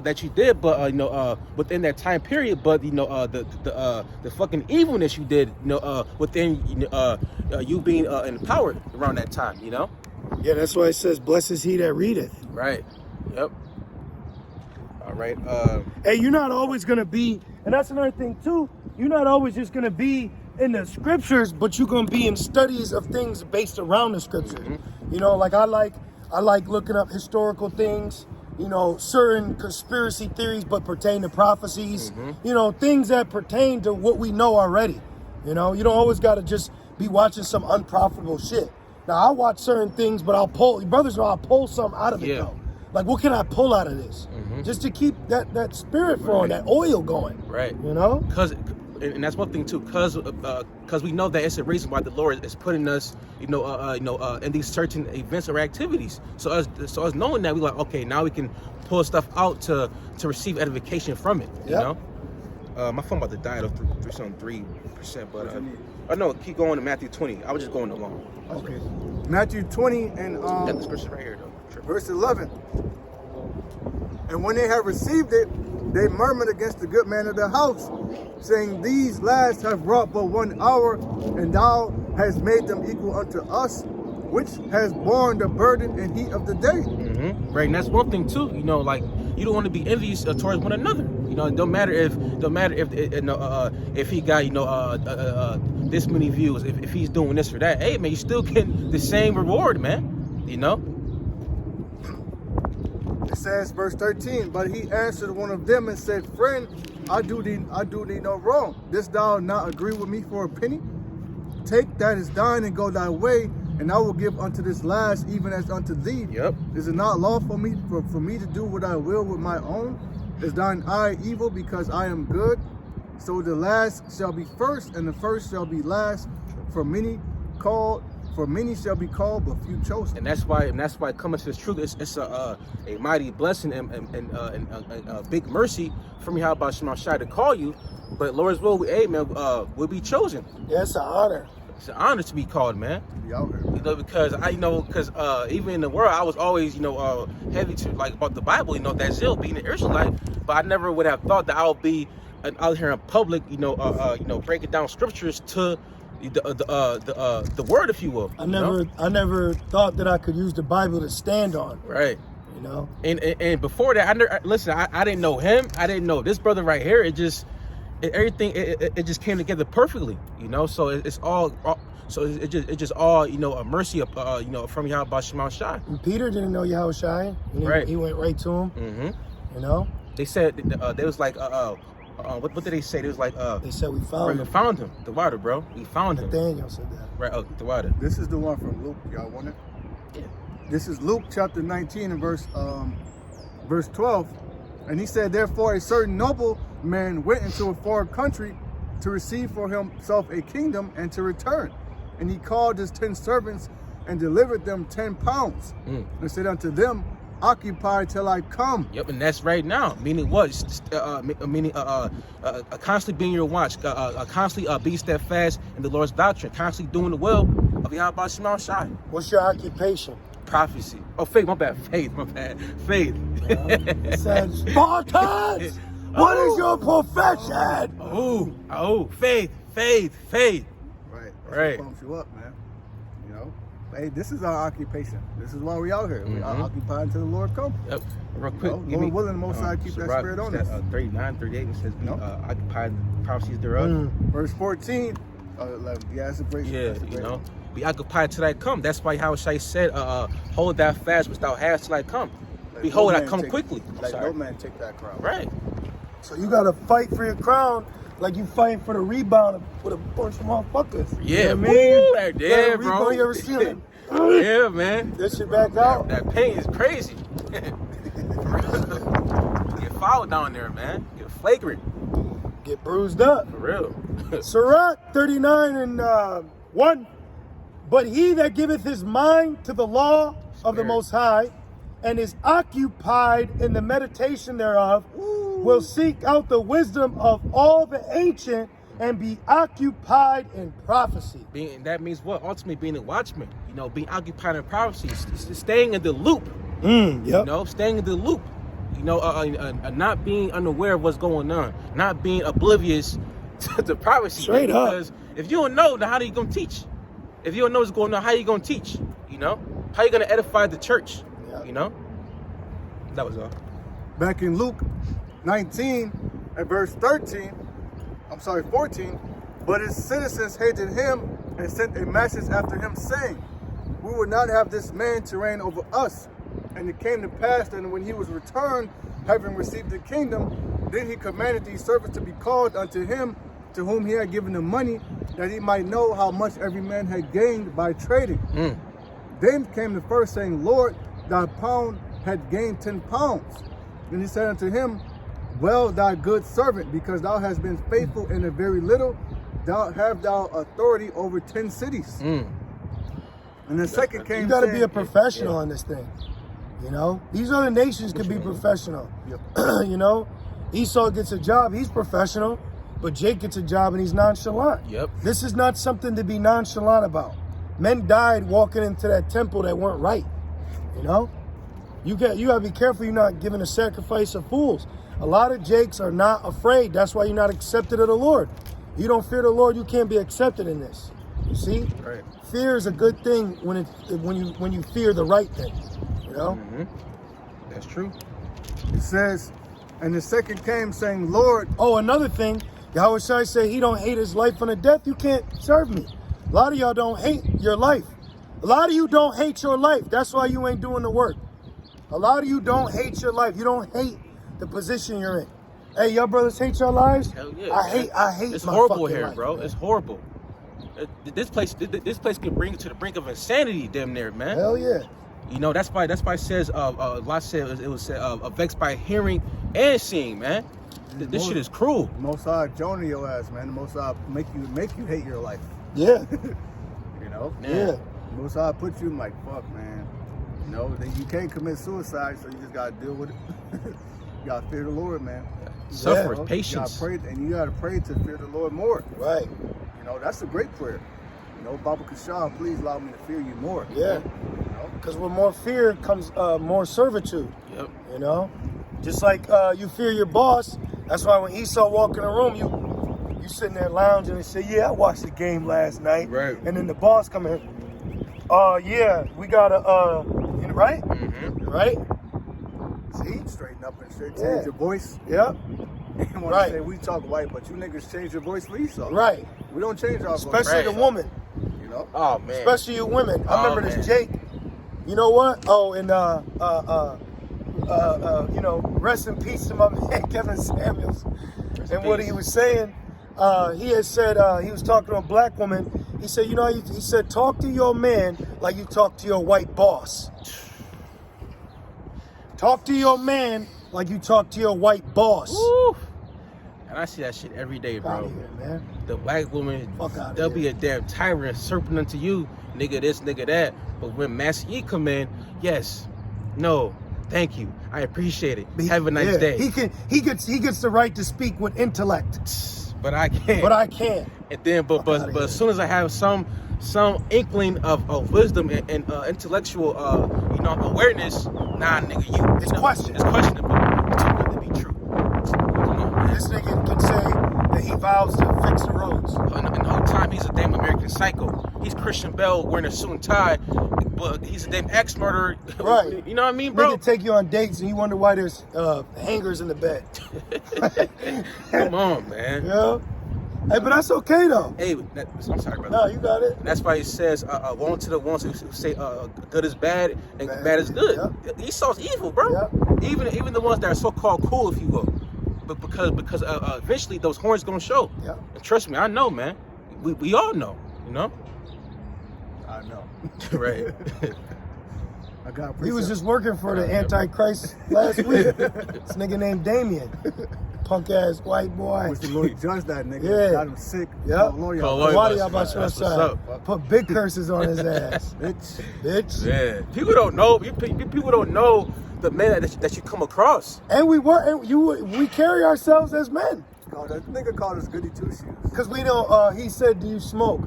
that you did, but within that time period, but the fucking evilness you did, within you being empowered around that time, Yeah, that's why it says, "Blessed is he that readeth." Right. Yep. All right. Hey, you're not always gonna be, and that's another thing too. You're not always just gonna be in the scriptures, but you're gonna be in studies of things based around the scripture. Like I like looking up historical things. Certain conspiracy theories, but pertain to prophecies. Things that pertain to what we know already. You don't always got to just be watching some unprofitable shit. Now, I watch certain things, but I'll pull something out of it, though. Like, what can I pull out of this? Just to keep that spirit flowing, that oil going. Right. And that's one thing too, because we know that it's a reason why the Lord is putting us, in these certain events or activities. So us knowing that, we like, okay, now we can pull stuff out to receive edification from it. My phone about to die though, 3%, but no, keep going to Matthew 20. I was just going along. Okay, Matthew 20 and got the scripture right here though. Verse 11. And when they have received it, they murmured against the good man of the house, saying, These last have wrought but 1 hour, and thou hast made them equal unto us, which has borne the burden and heat of the day. Right, and that's one thing too. Like, you don't want to be envious towards one another. It don't matter if he got this many views, if he's doing this or that. Hey man, you still getting the same reward, man. It says, verse 13, but he answered one of them and said, Friend, I do thee no wrong. Dost thou not agree with me for a penny? Take that is thine and go thy way, and I will give unto this last even as unto thee. Yep. Is it not lawful for me to do what I will with my own? Is thine eye evil because I am good? So the last shall be first, and the first shall be last. For many shall be called, but few chosen. And that's why coming to this truth, it's a mighty blessing and a big mercy from Yahweh Shema Shai to call you. But Lord's will, we'll be chosen. Yeah, it's an honor. It's an honor to be called, man. To be out here. Because even in the world, I was always, heavy to about the Bible, that zeal, being an Israelite. But I never would have thought that I would be out here in public, breaking down scriptures to the word, if you will. I never thought that I could use the Bible to stand on. Right. And before that, I didn't know him. I didn't know this brother right here. It just just came together perfectly. So it's all. So it's just all a mercy from Yahweh Shema Shai. And Peter didn't know Yahweh Shai. Right. He went right to him. They said they was like what did they say? They was like they said we found him. We found him. The water, bro. We found him. Nathaniel said that. Right. Oh, the water. This is the one from Luke. Y'all want it? Yeah. This is Luke chapter 19 and verse 12. And he said, Therefore a certain nobleman went into a far country to receive for himself a kingdom and to return. And he called his 10 servants and delivered them 10 pounds. And said unto them, Occupy till I come. Yep, and that's right now. Meaning what? Constantly being your watch, constantly be steadfast in the Lord's doctrine, constantly doing the will of Yahweh Shema Shai. What's your occupation? Prophecy. Oh, faith. My bad. Faith. Faith. It said, Spartans, what is your profession? Faith. Right. That's Right. what pumps you up, man. Hey, this is our occupation. This is why we out here. We are occupied until the Lord comes. Yep. Real quick. Lord willing, the Most High keep that spirit on us. 39, 38, it says, occupied prophecies thereof. Verse 14. Be occupied till I come. That's why Yahweh said, hold that fast which thou hast till I come. Behold, I come quickly. No man take that crown. Right. So you got to fight for your crown like you fighting for the rebound with a bunch of motherfuckers. Yeah, man. Yeah, bro. Rebound, you ever seen it? Yeah, man. This shit back out. That pain is crazy. Get fouled down there, man. Get flagrant. Get bruised up. For real. Sirach 39 and 1. But he that giveth his mind to the law of the Most High and is occupied in the meditation thereof will seek out the wisdom of all the ancient and be occupied in prophecy. That means what? Ultimately being a watchman. Being occupied in prophecy. Staying in the loop. Yep. Staying in the loop. not being unaware of what's going on, not being oblivious to privacy. Straight up. Because if you don't know, then how are you gonna teach? If you don't know what's going on, how are you gonna teach? How are you gonna edify the church? Yeah. That was all. Back in Luke 19 and verse 14, but his citizens hated him and sent a message after him saying, we will not have this man to reign over us. And it came to pass that when he was returned, having received the kingdom, then he commanded these servants to be called unto him, to whom he had given the money, that he might know how much every man had gained by trading. Then came the first, saying, Lord, thy pound had gained 10 pounds. And he said unto him, well, thy good servant, because thou hast been faithful in a very little, have thou authority over 10 cities. And the second came. You got to be a professional in this thing. These other nations can be professional. Yep. Esau gets a job, he's professional, but Jake gets a job and he's nonchalant. Yep. This is not something to be nonchalant about. Men died walking into that temple that weren't right. You got to be careful you're not giving a sacrifice of fools. A lot of Jakes are not afraid. That's why you're not accepted of the Lord. You don't fear the Lord, you can't be accepted in this. You see? Right. Fear is a good thing when you fear the right thing. That's true. It says, and the second came saying, Lord. Oh, another thing, Yahweh Shai say he don't hate his life unto death. You can't serve me. A lot of y'all don't hate your life. A lot of you don't hate your life. That's why you ain't doing the work. A lot of you don't hate your life. You don't hate the position you're in. Hey, your brothers hate your lives? Hell yeah. I hate It's my horrible fucking here, life, bro. man. It's horrible. This place can bring you to the brink of insanity, damn near, man. Hell yeah. That's why it says Allah said it was vexed by hearing and seeing, man. This shit is cruel. The Most High Jonah your ass, man. The Most High make you hate your life. Yeah. Man. Yeah. The Most High put you in like, fuck, man. Then you can't commit suicide, so you just gotta deal with it. You gotta fear the Lord, man. Suffer, patience. You gotta pray, and you gotta pray to fear the Lord more. Right. That's a great prayer. Baba Kashah, please allow me to fear you more. Yeah. Because with more fear comes more servitude. Yep. Just like you fear your boss. That's why when Esau walk in the room, you sitting there lounging and say, yeah, I watched the game last night. Right. And then the boss come in, yeah, we gotta, right? Right? See? Straighten up and change your voice. Yep. You want to say we talk white, but you niggas change your voice for Esau. Right. We don't change our voice. Especially the woman. Oh man. Especially you women. I remember this Jake. You know what? Oh, and rest in peace to my man Kevin Samuels. And what he was saying, he had said he was talking to a black woman. He said, he said, talk to your man like you talk to your white boss. Talk to your man like you talk to your white boss. Woo. And I see that shit every day, bro. Out of here, man. The black woman, Fuck they'll be a damn tyrant, serpent unto you, nigga this, nigga that. But when Master Yi come in, yes, no, thank you, I appreciate it. Have a nice day. He gets the right to speak with intellect. But I can't. And then, but as soon as I have some inkling of wisdom and intellectual, awareness, nah, nigga, It's questionable. It's questionable. It's too good to be true. This nigga can say that he vows to fix the roads. And the whole time he's a damn American psycho. He's Christian Bell wearing a suit and tie, but he's a damn axe-murderer. Right. You know what I mean, bro? Nigga take you on dates and you wonder why there's hangers in the bed. Come on, man. Yeah. Hey, but that's okay though. Hey, I'm sorry, brother. No, you got it. That's why he says, woe to the ones who say good is bad and bad is good. Yep. Esau's evil, bro. Yep. Even the ones that are so-called cool, if you will. But because eventually those horns gonna show. Yeah. And trust me, I know, man. We all know, I know. Right. He was just working for the Antichrist last week. This nigga named Damien. Punk ass white boy. Wish the Lord judged that nigga. Yeah. Got him sick. Yep. That's what's up. Put big curses on his ass. Bitch. Yeah. People don't know. People don't know the men that you come across. And we carry ourselves as men. That nigga called us goody two shoes. Cause we don't. He said, "Do you smoke?"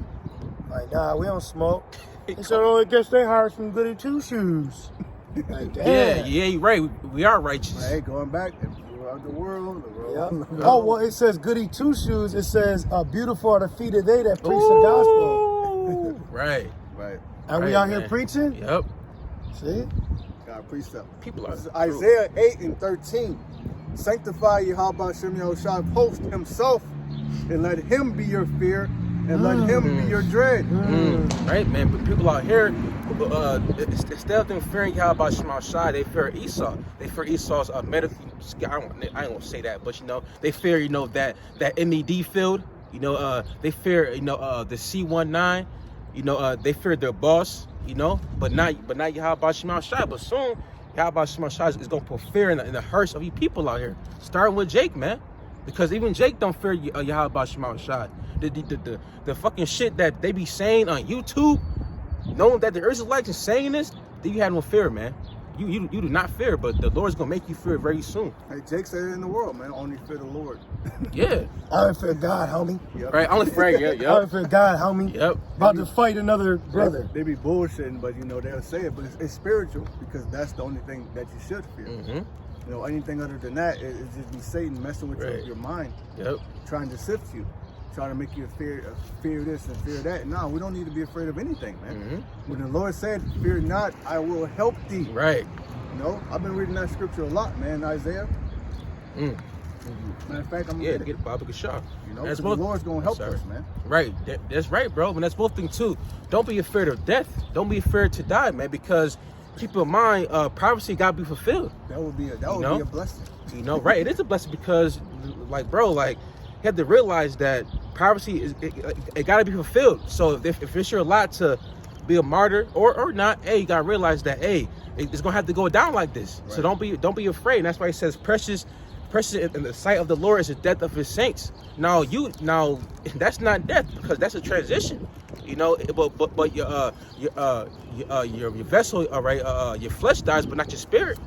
Like, nah, we don't smoke. He said, "Oh, I guess they hired some goody two shoes." Like, Yeah, damn. you're right. We are righteous. Hey, going back throughout the world. Yep. Oh, well, it says goody two shoes. It says beautiful are the feet of they that preach the gospel. Right. Right. And we Right, out here man. preaching? Yep. See? God precept. People are This is Isaiah 8:13. Sanctify Yahweh Shem Yahushua, post himself, and let him be your fear, and let him be your dread. Right, man. But people out here, instead of them fearing Yahweh Shema Shai, they fear Esau. They fear Esau's medical. I ain't gonna say that, but they fear that MED field. They fear the C19. They fear their boss. But not Yahweh Shema Shai. But soon, Yahweh Shema Shai is gonna put fear in the hearts of you people out here. Starting with Jake, man, because even Jake don't fear Yahweh Shema Shai. The fucking shit that they be saying on YouTube, knowing that the Israelites are saying this, then you have no fear, man. You do not fear, but the Lord's gonna make you fear very soon. Hey, Jake said it in the world, man. Only fear the Lord. Yeah. I don't fear God, homie. Yep. Right. Only fear. I Yep. don't fear God, homie. Yep. About to fight another brother. They be bullshitting, but they'll say it, but it's spiritual because that's the only thing that you should fear. Mm-hmm. Anything other than that, it just be Satan messing with Right. your mind, Yep. trying to sift you, trying to make you fear this and fear that. No, we don't need to be afraid of anything, man. Mm-hmm. When the Lord said, "Fear not, I will help thee." Right. I've been reading that scripture a lot, man. Isaiah. Mm. Matter of fact, I'm Yeah. gonna Get Bobby Shaw. that's the Lord's gonna help us, man. Right. That's right, bro. And that's both things too. Don't be afraid of death. Don't be afraid to die, man. Because keep in mind, prophecy gotta be fulfilled. That would be a blessing. Right? It is a blessing because, you have to realize that prophecy it gotta be fulfilled. So if it's your lot to be a martyr or not, hey, you gotta realize that, hey, it's gonna have to go down like this. Right. So don't be afraid. And that's why he says precious in the sight of the Lord is the death of his saints. Now that's not death because that's a transition. But your vessel, all right, your flesh dies, but not your spirit.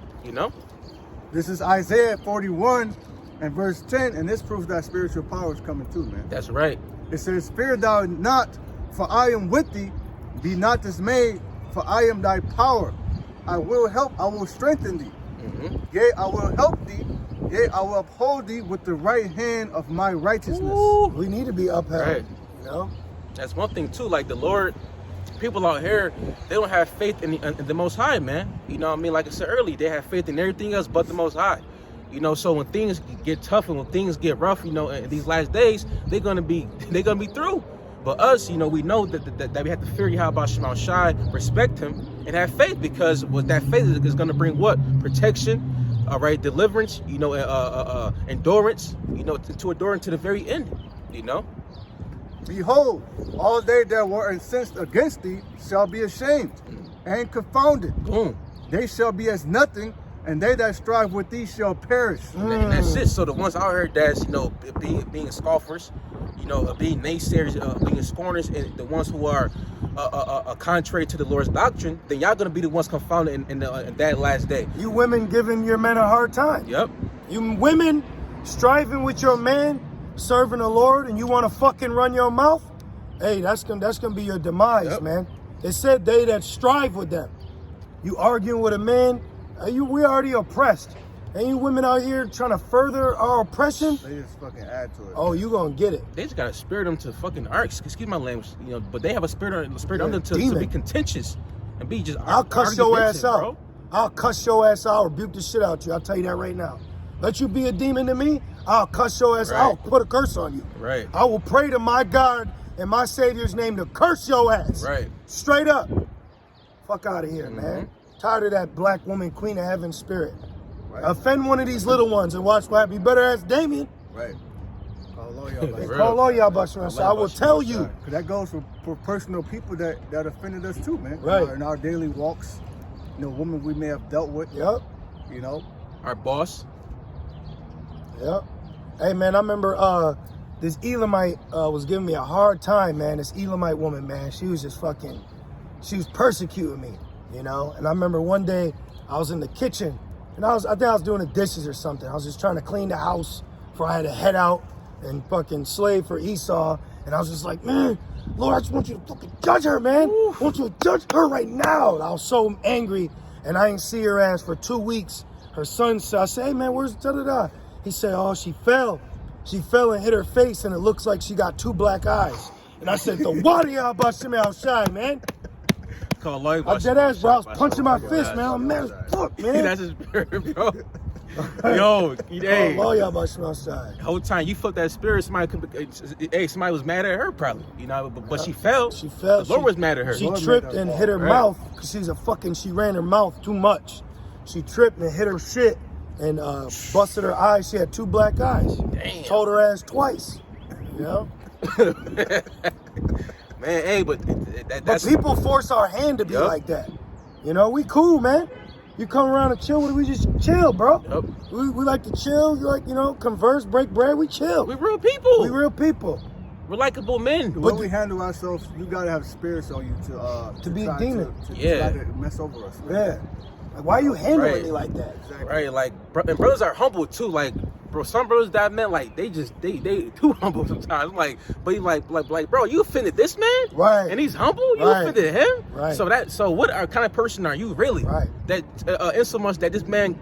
This is Isaiah 41 and verse 10, and this proves that spiritual power is coming too, man. That's right. It says, "Fear thou not, for I am with thee. Be not dismayed, for I am thy power. I will help, I will strengthen thee. Mm-hmm. Yea, I will help thee. Yea, I will uphold thee with the right hand of my righteousness." Ooh. We need to be upheld. Right. That's one thing too. Like the Lord, people out here, they don't have faith in the Most High, man. Like I said earlier, they have faith in everything else but the Most High. So when things get tough and when things get rough, in these last days, they're gonna be through. But us, we know that we have to fear Yahweh Shema Shai, respect him, and have faith, because what that faith is gonna bring what? Protection, all right, deliverance, endurance, to endure to the very end, Behold, all they that were incensed against thee shall be ashamed and confounded. Boom. They shall be as nothing, and they that strive with thee shall perish. And that's it. So the ones out here that's being scoffers, being naysayers, being scorners, and the ones who are contrary to the Lord's doctrine, then y'all gonna be the ones confounded in that last day. You women giving your men a hard time. Yep. You women striving with your man, serving the Lord, and you want to fucking run your mouth. Hey, that's gonna be your demise, Yep. man. It said they that strive with them. You arguing with a man, we already oppressed. And you women out here trying to further our oppression. They just fucking add to it. Oh, you gonna get it. They just gotta spirit them to fucking excuse my language, but they have a spirit on them to demon. be contentious and be just. I'll cuss your ass argumentative, out. bro. I'll cuss your ass out. I'll rebuke the shit out you. I'll tell you that right now. Let you be a demon to me, I'll cuss your ass out. I'll put a curse on you. Right. I will pray to my God in my Savior's name to curse your ass. Right. Straight up. Fuck out of here, man. Tired of that black woman, queen of heaven spirit. Right. Offend one of these little ones and watch what happens. You better ask Damien. Right. Call y'all back. Real. Call all y'all Bashar. So I will tell you. Because that goes for personal people that offended us too, man. Right. In our daily walks, women we may have dealt with. Yep. Our boss. Yep. Hey, man, I remember this Elamite was giving me a hard time, man. This Elamite woman, man, she was just she was persecuting me, And I remember one day I was in the kitchen and I think I was doing the dishes or something. I was just trying to clean the house before I had to head out and fucking slave for Esau. And I was just like, man, Lord, I just want you to fucking judge her, man. I want you to judge her right now. And I was so angry. and I ain't see her ass for 2 weeks. Her son said, I said, hey man, where's da-da-da? He said, oh, she fell. She fell and hit her face, and it looks like she got 2 black eyes. And I said, the water y'all bust him outside, man. I dead ass, bro. I was punching my fist, man. I'm mad as fuck, man. That's his spirit, bro. Yo, hey. Oh, y'all bust him outside. The whole time you felt that spirit, somebody was mad at her probably, you know, but she fell. She fell. The Lord was mad at her. She tripped and hit her mouth because she ran her mouth too much. She tripped and hit her shit and busted her eyes. She had 2 black eyes. Damn. Told her ass twice. You know? Man, hey, but that's... But people force our hand to be like that. You know, we cool, man. You come around and chill with it, we just chill, bro. Yep. We like to chill, like, you know, converse, break bread, we chill. We real people. We real people. We're likable men. The way we handle ourselves, you gotta have spirits on you to be a demon. To try to mess over us. Right? Yeah. Like, why are you handling me like that? Exactly. Right, like, and brothers are humble too. Like, bro, some brothers that I met, like, they too humble sometimes. I'm like, but he like, bro, you offended this man? Right. And he's humble? You offended him? Right. So what kind of person are you really? Right. That, in so much that this man,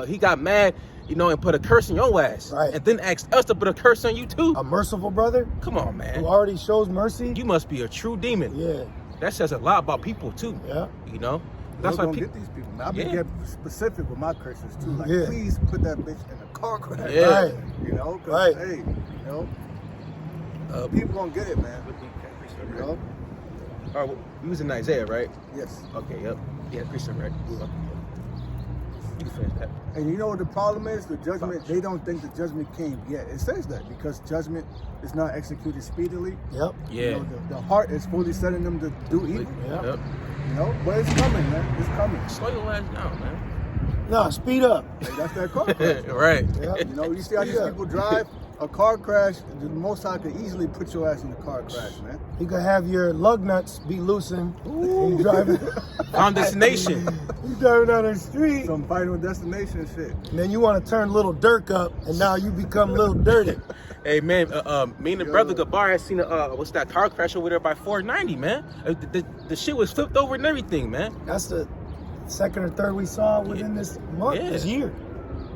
he got mad, you know, and put a curse on your ass. Right. And then asked us to put a curse on you too? A merciful brother? Come on, man. Who already shows mercy? You must be a true demon. Yeah. That says a lot about people too. Yeah. You know? That's why get these people. Man, I've been getting specific with my curses too. Like, please put that bitch in a car crash. Yeah. Right. You know? Right. Hey, you know? People gonna get it, man. You know? All right, we was in Isaiah, right? Yes. Okay, yep. Yeah, Christian, right? You can finish that. And you know what the problem is? The judgment, they don't think the judgment came yet. It says that because judgment is not executed speedily. Yep. Yeah. You know, the heart is fully setting them to do evil. Yep. You know? But it's coming, man. It's coming. Slow your ass down, man. No, speed up. Hey, that's that car crash. Right. You know, you see how these people drive? A car crash, the Most High could easily put your ass in a car crash, man. You could have your lug nuts be loosened. You driving On destination. You driving down the street. Some final destination shit. And then you want to turn Little Dirk up, and now you become Little Dirty. Hey, man, me and the brother Gabar had seen what's that car crash over there by 490, man. The shit was flipped over and everything, man. That's the second or third we saw within this month, this year.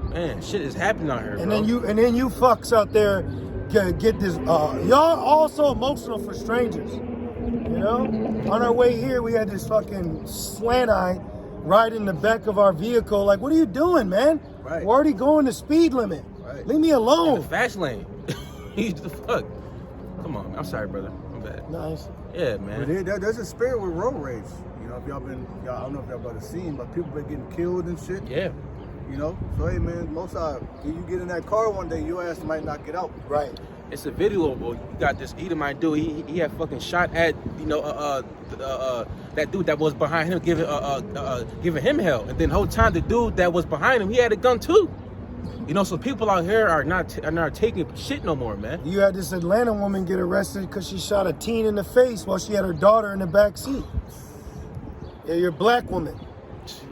Man, shit is happening out here, And bro. then you fucks out there get this. Y'all also emotional for strangers. You know, on our way here we had this fucking slant eye right in the back of our vehicle. Like, what are you doing, man? Right. We're already going the speed limit. Right. Leave me In alone. the fast lane. The fuck? Come on, man. I'm sorry, brother. I'm bad. Nice. Yeah, But man. there's a spirit with road rage. You know, if I don't know if y'all about to see, but people been getting killed and shit. Yeah. You know, so hey man, most if you get in that car one day, your ass might not get out. Right. It's a video of you got this Edomite dude. He had fucking shot at that dude that was behind him, giving him hell. And then the whole time the dude that was behind him, he had a gun too. You know, so people out here are not taking shit no more, man. You had this Atlanta woman get arrested because she shot a teen in the face while she had her daughter in the back seat. Yeah, you're a black woman.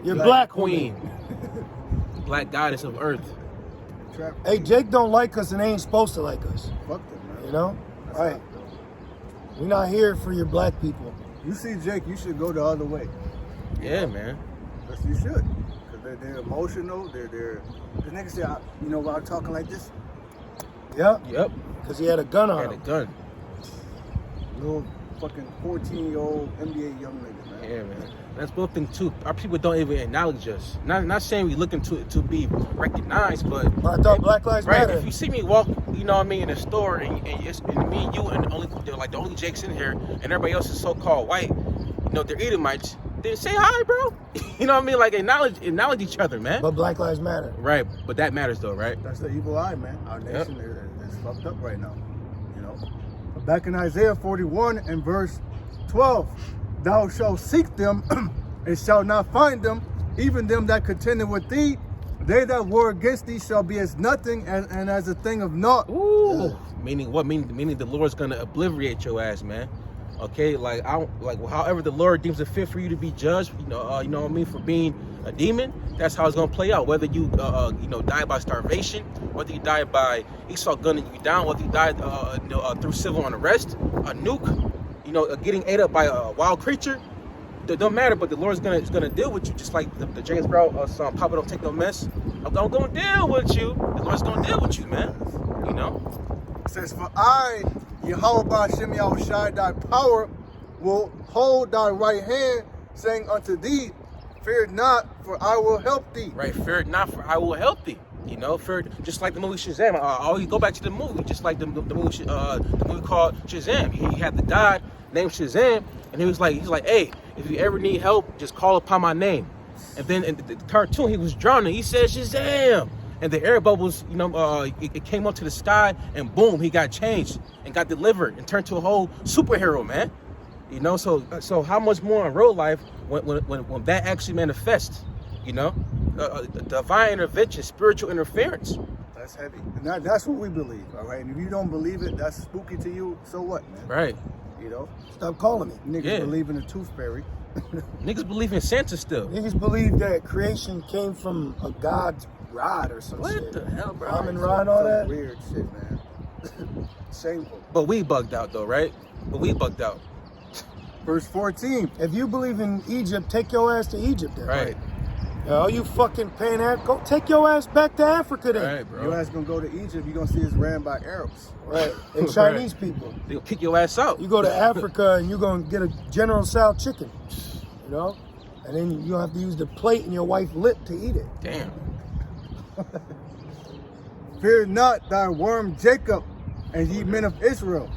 You're black queen. Black goddess of earth. Hey, Jake don't like us and ain't supposed to like us. Fuck them, man. You know? That's Right. We're not here for your black people. You see Jake, you should go the other way. Yeah, man. Yes, you should. Because they're emotional. The niggas say, you know, while I'm talking like this, Yep. Yep. Because he had a gun He on had a him. gun. little fucking 14-year-old NBA young nigga, man. Yeah, man. That's one thing too. Our people don't even acknowledge us. Not saying we looking to be recognized, but I thought Black Lives right. Matter. If you see me walk, you know what I mean, in a store, and it's and me and you and the only Jake's in here, and everybody else is so-called white, you know, they're Edomites. Then say hi, bro. You know what I mean? Like acknowledge each other, man. But Black Lives Matter. Right, but that matters though, right? That's the evil eye, man. Our nation is fucked up right now. You know. But back in Isaiah 41 and verse 12, thou shalt seek them and shalt not find them, even them that contended with thee. They that war against thee shall be as nothing and as a thing of naught. Ooh. Meaning what? Meaning the Lord's gonna obliterate your ass, man. Okay, like however the Lord deems it fit for you to be judged, you know what I mean, for being a demon. That's how it's gonna play out. Whether you die by starvation, whether you die by Esau gunning you down, whether you die through civil unrest, a nuke, getting ate up by a wild creature. it don't matter, but the Lord's gonna deal with you, just like the James Brown song, Papa Don't Take No Mess. I'm gonna deal with you. The Lord's gonna deal with you, man. You know? It says, for I, Yahweh Ba'Shem Yahushai, thy power will hold thy right hand, saying unto thee, fear not, for I will help thee. Right, fear not, for I will help thee. You know, fear, just like the movie Shazam. I always go back to the movie, just like the movie called Shazam. He had the God named Shazam, and he's like, hey, if you ever need help, just call upon my name. And then in the cartoon, he was drowning. He said Shazam, and the air bubbles, you know, it came up to the sky, and boom, he got changed and got delivered and turned to a whole superhero, man. You know, so how much more in real life when that actually manifests? You know, divine intervention, spiritual interference. That's heavy. And that's what we believe, all right? And if you don't believe it, that's spooky to you, so what, man? Right. You know? Stop calling me. Niggas believe in the tooth fairy. Niggas believe in Santa still. Niggas believe that creation came from a god's rod or some shit. What the hell, bro? Almond rod, all that? Weird shit, man. Shameful. But we bugged out though, right? Verse 14. If you believe in Egypt, take your ass to Egypt then. Right. Oh, you fucking go take your ass back to Africa then. Right, bro. Your ass gonna go to Egypt, you're gonna see it's ran by Arabs. Right. And Chinese people. They'll kick your ass out. You go to Africa and you're gonna get a General Tso chicken. You know? And then you have to use the plate and your wife's lip to eat it. Damn. Fear not thy worm Jacob, and ye men of Israel.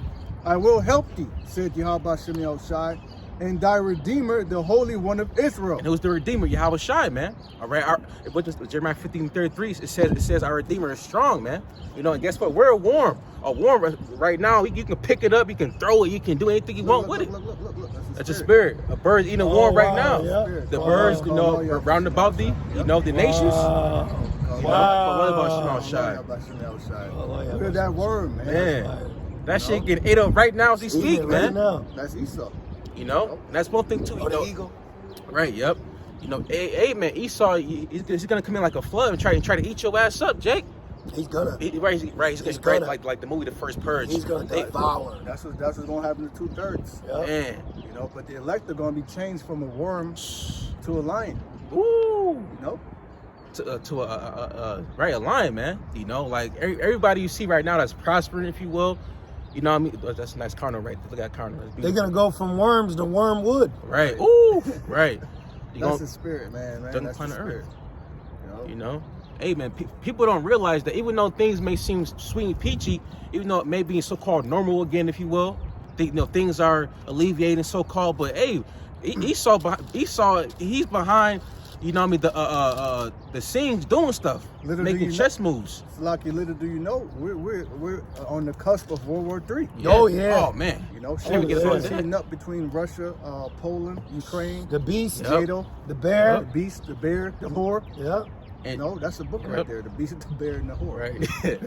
I will help thee, said Yahweh Ba'Shem Yahushai, and thy Redeemer, the Holy One of Israel. And it was the Redeemer, Yahweh Shai, man. All right, Jeremiah 15:33, it says our Redeemer is strong, man. You know, and guess what? We're a worm right now. You can pick it up, you can throw it, you can do anything you want with it. Look. That's a spirit. A bird eating a worm right now. Yeah. The birds, you know, round about thee, you know, the nations. Wow. Look at that word, man. Man, that shit getting ate up right now as we speak, Right man. now. That's Esau. You know, that's one thing too. You Or the know, eagle. right? Yep. You know, hey man, Esau, he's gonna come in like a flood and try to eat your ass up, Jake. He's gonna. He's great, like the movie The First Purge. He's gonna devour. That's what's gonna happen to 2/3. Yep. Man, You know, but the elect are gonna be changed from a worm to a lion. ooh, You know? to a lion, man. You know, like everybody you see right now that's prospering, if you will. You know what I mean? That's a nice carno right there. Look at that carno. They're gonna go from worms to wormwood. Right. Ooh. Right. That's the spirit, man. Doesn't That's planet the spirit. Earth. You know. Hey man, people don't realize that even though things may seem sweet and peachy, even though it may be so-called normal again, if you will, you know, things are alleviating, so-called. But hey, Esau, he's behind. You know what I mean? The scenes doing stuff, Little making chess moves. Lucky little do you know, we're on the cusp of World War III. Yeah. Oh yeah. Oh man. You know, Can't even get shit's that. heating up between Russia, Poland, Ukraine, The beast, Yep. NATO, the bear. the beast, the bear, the whore. Yeah. You know, that's a book right there. The beast, the bear, and the whore. Right.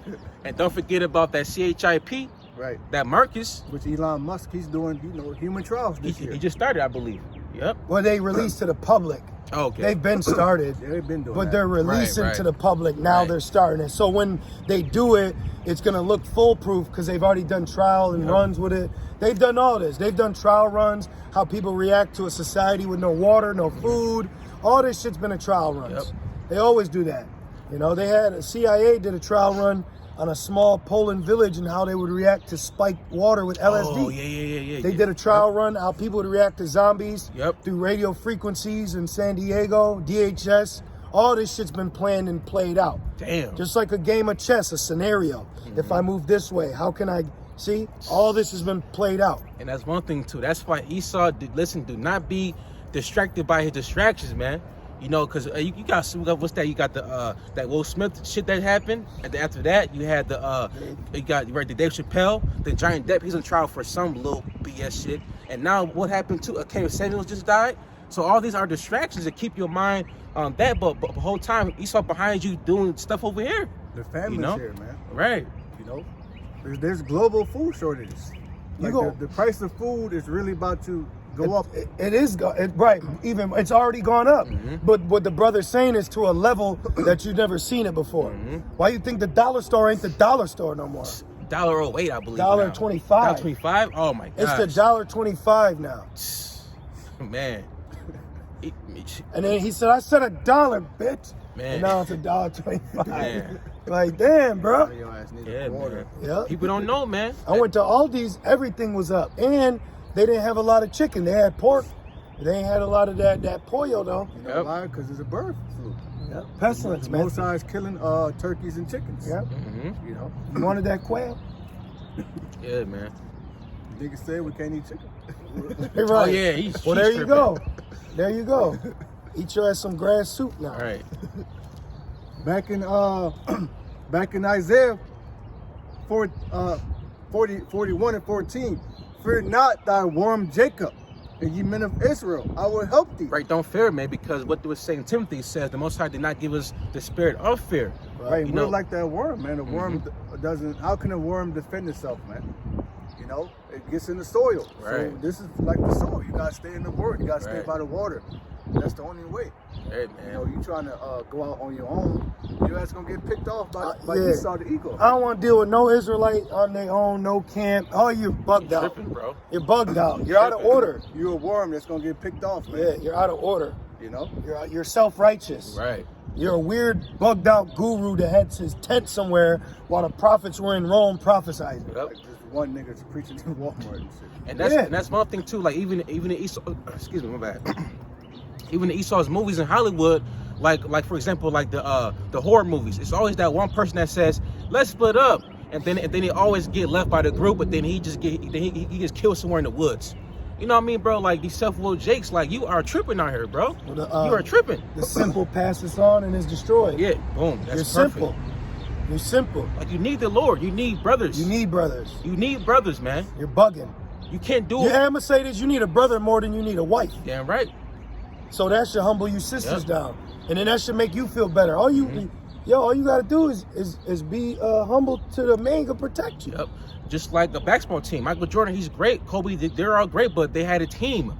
And don't forget about that CHIP, Right. that Marcus. Which Elon Musk, he's doing, human trials this year. He just started, I believe. Yep. Well, they released to the public. Oh, okay. They've been started. Yeah, they've been doing But that. they're releasing Right. to the public now. Right. They're starting it. So when they do it, it's gonna look foolproof because they've already done trial and runs with it. They've done all this. They've done trial runs. How people react to a society with no water, no food. All this shit's been a trial runs. Yep. They always do that. You know, they had a CIA did a trial run on a small Poland village and how they would react to spiked water with LSD. Oh yeah. They did a trial run how people would react to zombies Yep. through radio frequencies in San Diego, DHS. All this shit's been planned and played out. Damn. Just like a game of chess, a scenario. If I move this way, how can I see? All this has been played out. And that's one thing too. That's why Esau, do not be distracted by his distractions, man. You know, because you got what's that? You got the that Will Smith shit that happened, and then after that you had the the Dave Chappelle, the Giant Depp. He's on trial for some little BS shit. And now what happened to Kevin Samuels just died. So all these are distractions to keep your mind on that, but the whole time Esau behind you doing stuff over here. The family's You know? here, man. Right. You know, there's global food shortages. Like the price of food is really about to go up. It is right. Even it's already gone up. But what the brother's saying is to a level that you've never seen it before. Why you think the dollar store ain't the dollar store no more? $1.08, I believe. $1.25. $1.25. Oh my god. It's the $1.25 now. Man. And then he said, I said $1, bitch. Man. And now it's $1.25. Man. Like, damn, bro. Your ass needs Yeah, water. man. Yep. People don't know, man. I went to Aldi's, everything was up. And they didn't have a lot of chicken. They had pork. They ain't had a lot of that pollo, though. You know why? Because it's a bird flu. Yep. Pestilence, man. Most sides killing turkeys and chickens. Yep. Mm-hmm. You know, You wanted that quail? Yeah, man. niggas say we can't eat chicken. Right. Oh, yeah. He's Well, there you tripping. go. There you go. Eat your ass some grass soup now. All right. Back in Isaiah 41 and 14, fear not thy worm Jacob, and ye men of Israel, I will help thee. Right, don't fear, man, because what was saying Timothy says, the Most High did not give us the spirit of fear. Right, You we're know, like that worm, man. The worm doesn't. How can a worm defend itself, man? You know, it gets in the soil. Right. So this is like the soil. You gotta stay in the word. You gotta stay Right. by the water. That's the only way. Hey, You know, man. you trying to go out on your own, your ass gonna get picked off by Yeah. Esau the eagle. I don't want to deal with no Israelite on their own, no camp. Oh, you're bugged out. Tripping, bro. You're bugged out. You're out of order. You're a worm that's gonna get picked off, man. Yeah, you're out of order. You know. You're self-righteous. Right. You're a weird, bugged out guru that had his tent somewhere while the prophets were in Rome prophesying. Yep. Like just one nigga's preaching in Walmart and shit. And that's one thing too. Like even in Esau, excuse me, my bad. Even in Esau's movies in Hollywood, like for example, like the horror movies, it's always that one person that says, "Let's split up," and then they always get left by the group, but then he gets killed somewhere in the woods. You know what I mean, bro? Like these self-willed jakes, like you are tripping out here, bro. Well, the, you are tripping. The simple passes on and is destroyed. Yeah, boom. That's You're perfect. simple. You're simple. Like you need the Lord. You need brothers. You need brothers. You need brothers, man. You're bugging. You can't do You it. I'ma say this, you need a brother more than you need a wife. Damn right. So that should humble you sisters Yep. down. And then that should make you feel better. All you gotta do is be humble to the man who protect you. Yep. Just like the basketball team. Michael Jordan, he's great. Kobe, they're all great, but they had a team.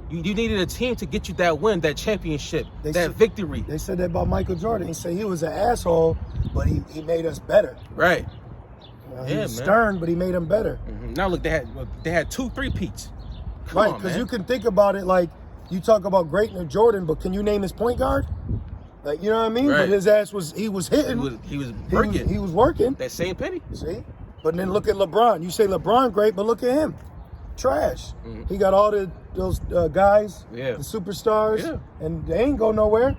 You needed a team to get you that win, that championship, victory. They said that about Michael Jordan. He said he was an asshole, but he made us better. Right. He Yeah, was man. stern, but he made them better. Now look, they had 2 3-peats. Right, because you can think about it like you talk about greatness of Jordan, but can you name his point guard? Like, you know what I mean? Right. But his ass was hitting. He was working. He was working. That same penny. See? But then look at LeBron. You say LeBron great, but look at him. Trash. He got all those guys, Yeah. the superstars, Yeah. and they ain't go nowhere.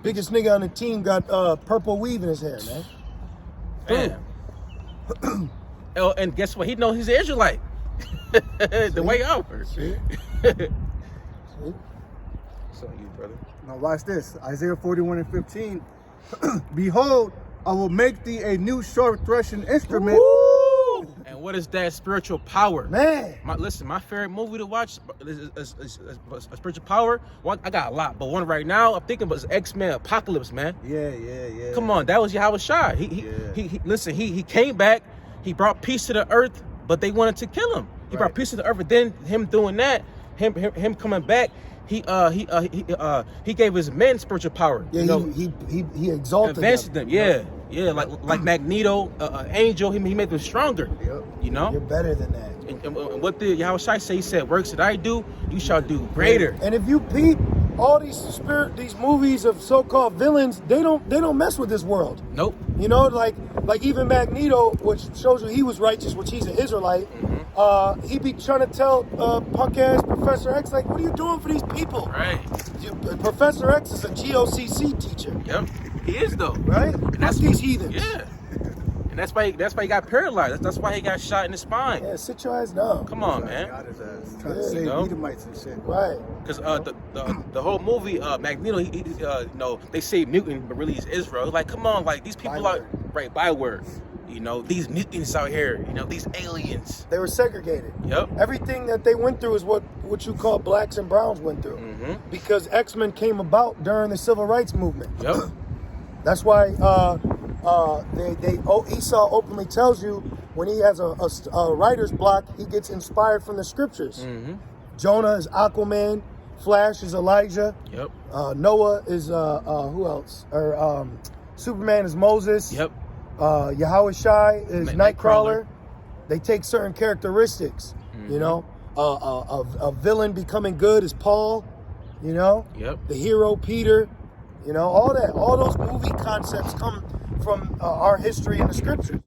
Biggest nigga on the team got purple weave in his hair, man. Damn. Oh, and guess what? He knows he's an Israelite. The way over. See? So you, brother. Now watch this. Isaiah 41 and 15. Behold, I will make thee a new sharp threshing instrument. Woo! And what is that spiritual power? Man. Listen, my favorite movie to watch is a spiritual power. One, I got a lot, but one right now I'm thinking about is X-Men Apocalypse, man. Yeah. Come on, that was Yahweh Shai. He came back. He brought peace to the earth, but they wanted to kill him. He brought peace to the earth, but then him doing that, him coming back, he gave his men spiritual power. Yeah, you know, he exalted advanced them. Yeah, like Magneto, Angel. He made them stronger. Yep. You know. You're better than that. And what did Yahweh Shai say? He said, "Works that I do, you shall do greater." And if you peep, all these movies of so-called villains, they don't mess with this world. Nope. You know, like even Magneto, which shows you he was righteous, which he's an Israelite. He be trying to tell punk ass Professor X, like, what are you doing for these people? Right. Professor X is a GOCC teacher. Yep. He is though. Right? That's these heathens. Yeah. And that's why he got paralyzed. That's why he got shot in the spine. Yeah, sit your ass down. Come on, man. Got his ass. Trying Yeah. to save You know? Edomites and shit. Right. Because the whole movie, Magneto, they say mutant, but really he's Israel. Like, come on, like these people Byword. are right byword. You know, these mutants out here. You know, these aliens. They were segregated. Yep. Everything that they went through is what you call blacks and browns went through. Because X-Men came about during the civil rights movement. Yep. That's why Esau openly tells you when he has a writer's block, he gets inspired from the scriptures. Jonah is Aquaman, Flash is Elijah, Yep. Noah is who else? Or Superman is Moses. Yep. Yahweh Shai is Nightcrawler. Nightcrawler. They take certain characteristics. You know, a villain becoming good is Paul. You know, Yep. the hero Peter, you know, all that, all those movie concepts come from our history in the scriptures.